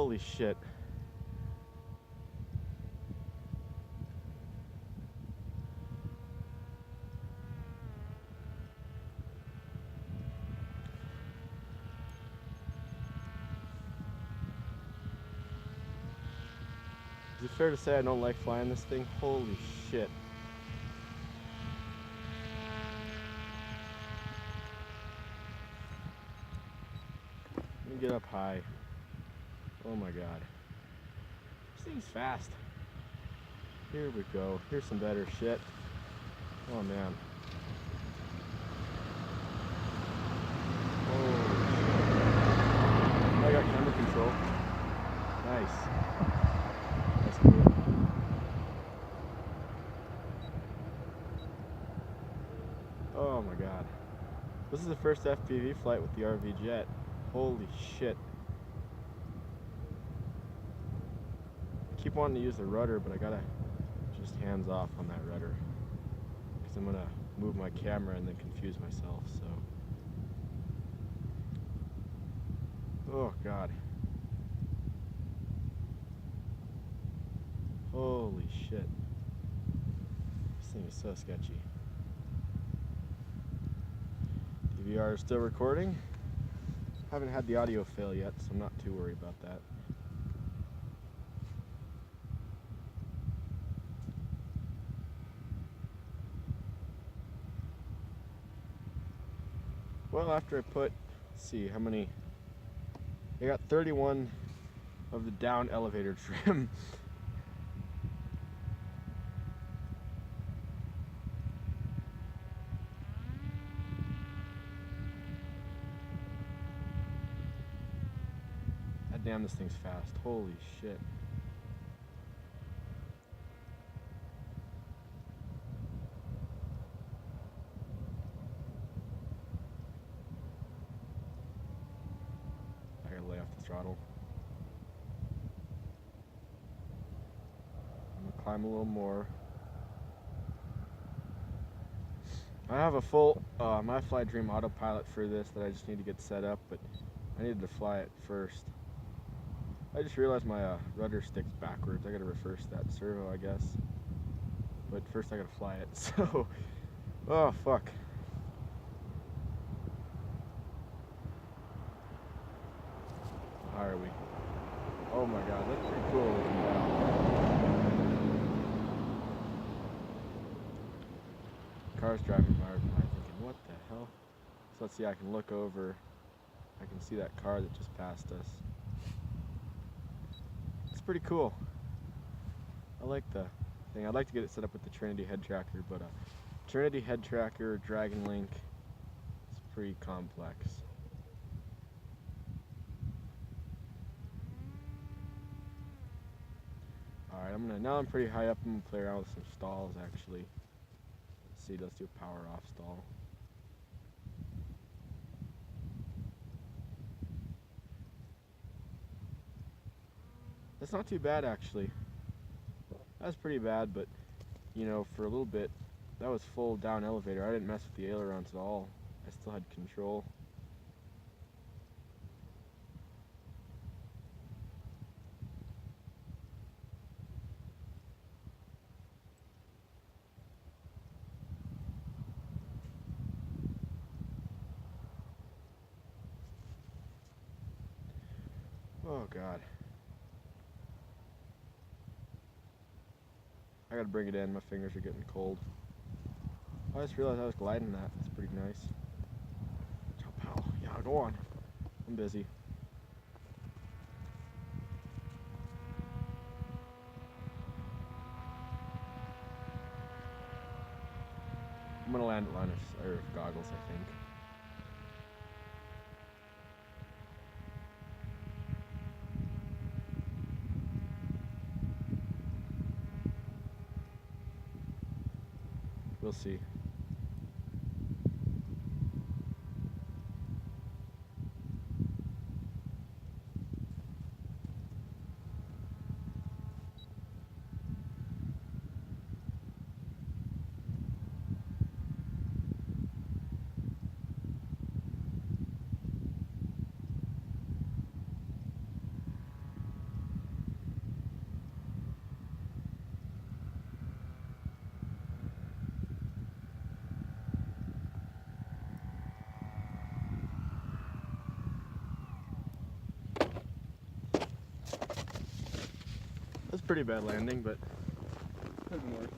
Holy shit. Is it fair to say I don't like flying this thing? Holy shit. Let me get up high. Oh my god. This thing's fast. Here we go. Here's some better shit. Oh man. Holy shit. I got camera control. Nice. That's cool. Oh my god. This is the first FPV flight with the RVjet. Holy shit. I keep wanting to use the rudder, but I gotta just hands off on that rudder. Because I'm gonna move my camera and then confuse myself, so. Oh god. Holy shit. This thing is so sketchy. DVR is still recording. Haven't had the audio fail yet, so I'm not too worried about that. Well, after I put, let's see how many, I got 31 of the down elevator trim. God damn, this thing's fast. Holy shit. I gotta lay off the throttle. I'm gonna climb a little more. I have a full My Fly Dream autopilot for this that I just need to get set up, but I needed to fly it first. I just realized my rudder sticks backwards. I gotta reverse that servo, I guess. But first I gotta fly it, so... Oh, fuck. How high are we? Oh my god, that's pretty cool looking down. Car's driving by, I'm thinking, what the hell? So let's see, I can look over. I can see that car that just passed us. It's pretty cool. I like the thing. I'd like to get it set up with the Trinity head tracker, but Trinity head tracker, Dragon Link, it's pretty complex. Alright, now I'm pretty high up, I'm gonna play around with some stalls actually. Let's see, let's do a power off stall. That's not too bad actually. That's pretty bad, but you know, for a little bit, that was full down elevator. I didn't mess with the ailerons at all. I still had control. Oh god. I gotta bring it in, my fingers are getting cold. I just realized I was gliding that. That's pretty nice. Ciao, pal. Yeah, go on. I'm busy. I'm gonna land at line of goggles, I think. We'll see. Pretty bad landing, but Couldn't work.